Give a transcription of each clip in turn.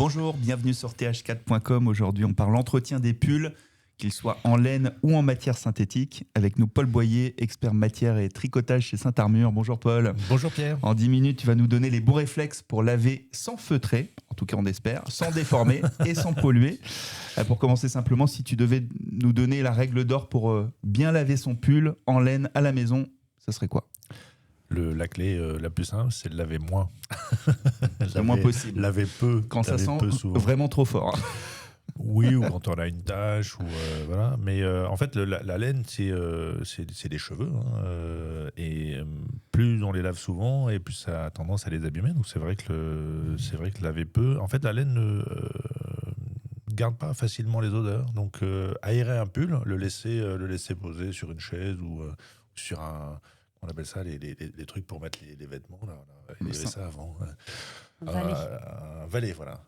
Bonjour, bienvenue sur th4.com. Aujourd'hui, on parle entretien des pulls, qu'ils soient en laine ou en matière synthétique. Avec nous, Paul Boyer, expert matière et tricotage chez Saint-Armure. Bonjour Paul. Bonjour Pierre. En 10 minutes, tu vas nous donner les bons réflexes pour laver sans feutrer, en tout cas on espère, sans déformer et sans polluer. Pour commencer simplement, si tu devais nous donner la règle d'or pour bien laver son pull en laine à la maison, ça serait quoi ? La clé la plus simple, c'est de laver moins. Le moins possible. Laver peu. Quand ça sent peu souvent. vraiment trop fort. Oui, ou quand on a une tache. Voilà. Mais en fait, la laine, c'est des cheveux. Et plus on les lave souvent, et plus ça a tendance à les abîmer. Donc c'est vrai que laver peu. En fait, la laine ne garde pas facilement les odeurs. Donc aérer un pull, le laisser poser sur une chaise ou sur un... On appelle ça les trucs pour mettre les vêtements. Là, on a ça avant. Un valet, voilà.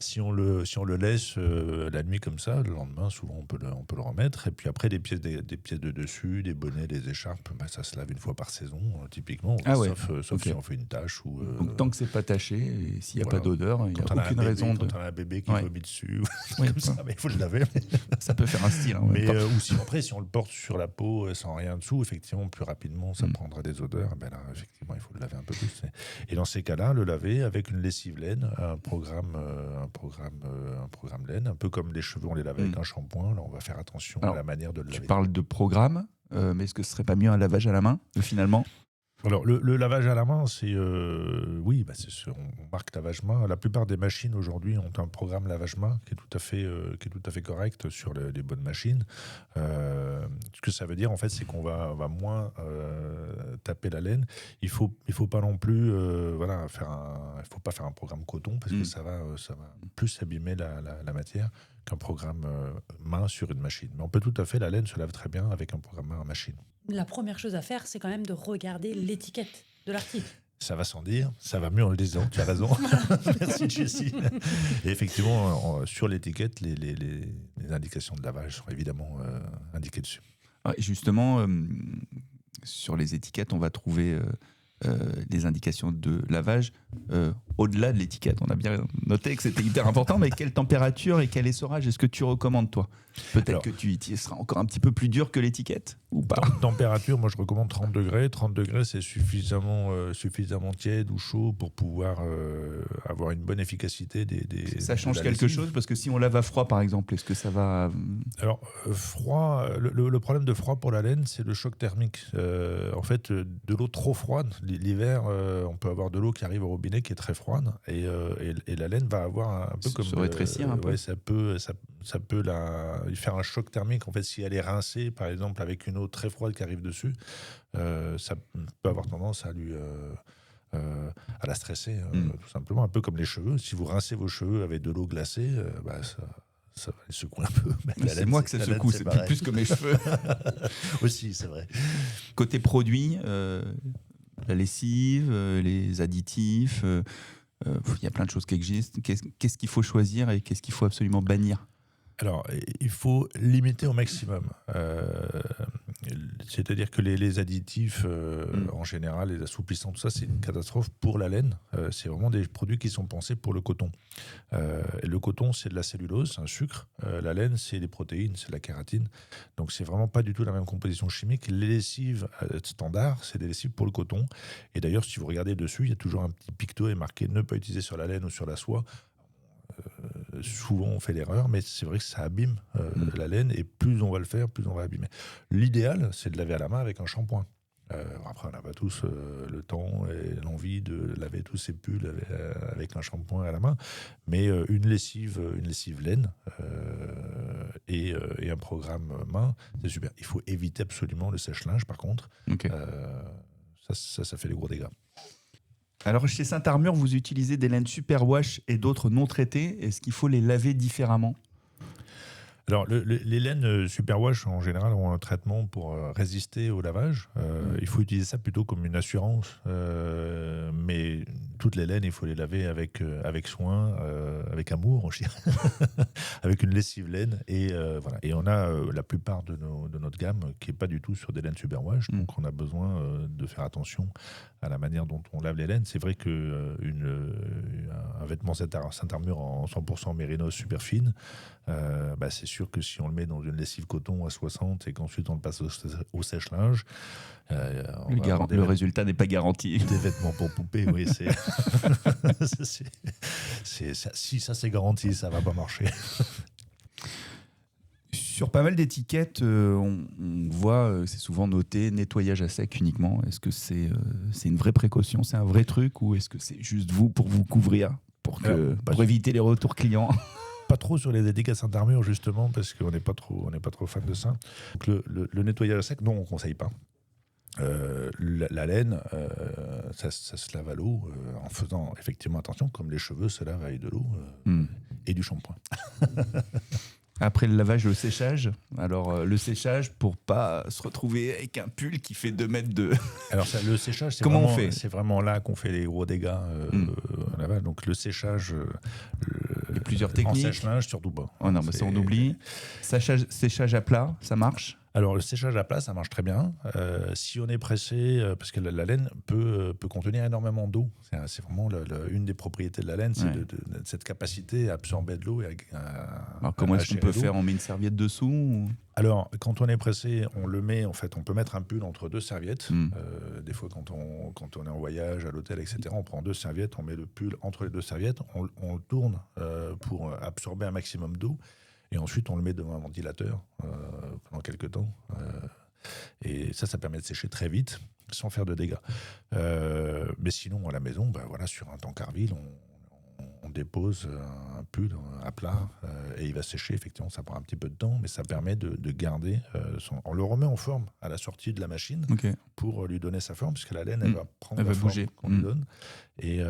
si on le laisse la nuit comme ça, le lendemain, souvent on peut le remettre. Et puis après, des pièces de dessus, des bonnets, des écharpes, ça se lave une fois par saison, typiquement. Sauf si on fait une tache. Donc tant que c'est pas taché, et s'il n'y a pas d'odeur, il n'y a aucune raison de... Quand on a un bébé qui vomit dessus, mais il faut le laver. Ça peut faire un style. Ou si on le porte sur la peau sans rien dessous, effectivement, plus rapidement, ça prendra des odeurs. Ben là, effectivement, il faut le laver un peu plus. Et dans ces cas-là, le laver avec une lessive laine, un programme laine, un peu comme les cheveux, on les lave avec un shampoing. Là, on va faire attention à la manière de le laver. Tu parles de programme, mais est-ce que ce serait pas mieux un lavage à la main, finalement ? Alors, le lavage à la main, on marque lavage main. La plupart des machines aujourd'hui ont un programme lavage main qui est tout à fait correct sur les bonnes machines. Ce que ça veut dire, en fait, c'est qu'on va moins taper la laine. Il faut pas non plus, il faut pas faire un programme coton parce que ça va plus abîmer la matière qu'un programme main sur une machine. Mais on peut tout à fait, la laine se lave très bien avec un programme main à machine. La première chose à faire, c'est quand même de regarder l'étiquette de l'article. Ça va sans dire, ça va mieux en le disant, tu as raison. Merci Jessie. Et effectivement, sur l'étiquette, les indications de lavage sont évidemment indiquées dessus. Justement, sur les étiquettes, on va trouver les indications de lavage au-delà de l'étiquette. On a bien noté que c'était hyper important, mais quelle température et quel essorage est-ce que tu recommandes, toi ? Peut-être que tu seras encore un petit peu plus dur que l'étiquette, ou pas ? Température, moi je recommande 30 degrés. 30 degrés, c'est suffisamment tiède ou chaud pour pouvoir avoir une bonne efficacité Ça change quelque chose ? Parce que si on lave à froid, par exemple, est-ce que ça va... Alors, froid, le problème de froid pour la laine, c'est le choc thermique. En fait, de l'eau trop froide, l'hiver, on peut avoir de l'eau qui arrive au robinet qui est très froide, et la laine va avoir un peu comme... Se rétrécir un peu. Ouais, ça peut lui faire un choc thermique. En fait, si elle est rincée, par exemple, avec une eau très froide qui arrive dessus, ça peut avoir tendance à la stresser, tout simplement. Un peu comme les cheveux. Si vous rincez vos cheveux avec de l'eau glacée, ça va les secouer un peu. C'est moi que ça secoue, c'est plus comme les cheveux. Aussi, c'est vrai. Côté produit, la lessive, les additifs, il y a plein de choses qui existent. Qu'est-ce qu'il faut choisir et qu'est-ce qu'il faut absolument bannir ? Alors, il faut limiter au maximum. C'est-à-dire que les additifs, en général, les assouplissants, tout ça, c'est une catastrophe pour la laine. C'est vraiment des produits qui sont pensés pour le coton. Et le coton, c'est de la cellulose, c'est un sucre. La laine, c'est des protéines, c'est de la kératine. Donc, c'est vraiment pas du tout la même composition chimique. Les lessives standards, c'est des lessives pour le coton. Et d'ailleurs, si vous regardez dessus, il y a toujours un petit picto et marqué « ne pas utiliser sur la laine ou sur la soie ». Souvent on fait l'erreur, mais c'est vrai que ça abîme la laine, et plus on va le faire, plus on va abîmer. L'idéal, c'est de laver à la main avec un shampoing. Après, on n'a pas tous le temps et l'envie de laver tous ces pulls avec un shampoing à la main, mais une lessive laine et un programme main, c'est super. Il faut éviter absolument le sèche-linge, par contre. Okay. Ça fait des gros dégâts. Alors, chez Saint-Armure, vous utilisez des laines superwash et d'autres non traitées. Est-ce qu'il faut les laver différemment ? Alors, les laines superwash, en général, ont un traitement pour résister au lavage. Il faut utiliser ça plutôt comme une assurance. Mais toutes les laines, il faut les laver avec soin, avec amour aussi, avec une lessive laine. Et voilà. Et on a la plupart de notre gamme qui n'est pas du tout sur des laines superwash. Donc, on a besoin de faire attention à la manière dont on lave les laines. C'est vrai qu'un vêtement Saint-Armure en 100% mérinos super fine, c'est sûr que si on le met dans une lessive coton à 60 et qu'ensuite on le passe au sèche-linge, le résultat n'est pas garanti. Des vêtements pour poupée, oui, si ça c'est garanti, ça va pas marcher. Sur pas mal d'étiquettes, on voit, c'est souvent noté nettoyage à sec uniquement. Est-ce que c'est une vraie précaution, c'est un vrai truc, ou est-ce que c'est juste vous pour vous couvrir, pour éviter les retours clients? Pas trop sur les étiquettes Saint-Armure, justement, parce qu'on n'est pas trop fan de ça. Donc le nettoyage à sec, non, on ne conseille pas. La laine, ça se lave à l'eau en faisant effectivement attention, comme les cheveux se lavent avec de l'eau et du shampoing. Après le lavage, le séchage. Alors, le séchage, pour pas se retrouver avec un pull qui fait 2 mètres de... Alors, le séchage, c'est vraiment là qu'on fait les gros dégâts en lavage. Donc, le séchage... Il y a plusieurs techniques. En sèche-linge, surtout pas. Oh non, ça on oublie. Séchage à plat, ça marche? Alors, le séchage à plat, ça marche très bien. Si on est pressé, parce que la laine peut contenir énormément d'eau. C'est vraiment une des propriétés de la laine, c'est de cette capacité à absorber de l'eau. Alors, comment est-ce qu'on peut faire? On met une serviette dessous ou... Alors, quand on est pressé, on le met, en fait, on peut mettre un pull entre 2 serviettes. Des fois, quand on est en voyage, à l'hôtel, etc., on prend 2 serviettes, on met le pull entre les 2 serviettes, on le tourne pour absorber un maximum d'eau. Et ensuite, on le met devant un ventilateur pendant quelques temps. Et ça permet de sécher très vite, sans faire de dégâts. Mais sinon, à la maison, sur un tankard-vide, on dépose un pull à plat et il va sécher. Effectivement, ça prend un petit peu de temps, mais ça permet de garder on le remet en forme à la sortie de la machine pour lui donner sa forme, puisque la laine, elle va prendre la forme qu'on lui donne. Et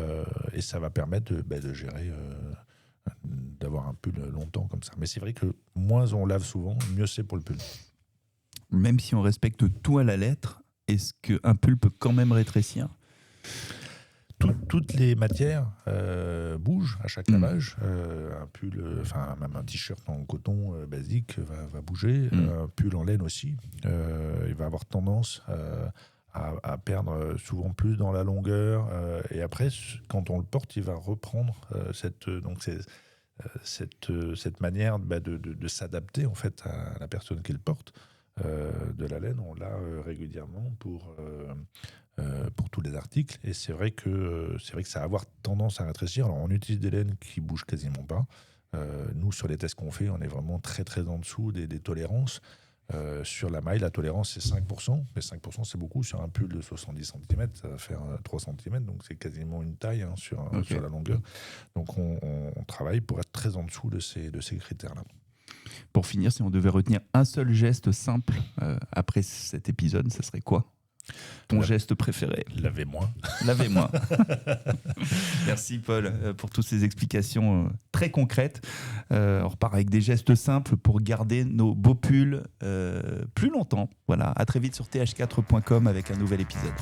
ça va permettre de gérer... d'avoir un pull longtemps comme ça. Mais c'est vrai que moins on lave souvent, mieux c'est pour le pull. Même si on respecte tout à la lettre, est-ce qu'un pull peut quand même rétrécir? Toutes les matières bougent à chaque lavage. Un pull, même un t-shirt en coton basique va bouger. Un pull en laine aussi. Il va avoir tendance à perdre souvent plus dans la longueur. Et après, quand on le porte, il va reprendre cette manière de s'adapter en fait à la personne qui le porte. De la laine, on l'a régulièrement pour tous les articles. Et c'est vrai que ça va avoir tendance à rétrécir. Alors, on utilise des laines qui bougent quasiment pas. Nous, sur les tests qu'on fait, on est vraiment très très en dessous des tolérances. Sur la maille, la tolérance, c'est 5%. Mais 5%, c'est beaucoup. Sur un pull de 70 cm, ça va faire 3 cm. Donc, c'est quasiment une taille sur la longueur. Donc, on travaille pour être très en dessous de ces critères-là. Pour finir, si on devait retenir un seul geste simple après cet épisode, ça serait quoi? Ton geste préféré? Lavez-moi. Lavez-moi. Merci Paul pour toutes ces explications très concrètes. On repart avec des gestes simples pour garder nos beaux pulls plus longtemps. Voilà, à très vite sur th4.com avec un nouvel épisode.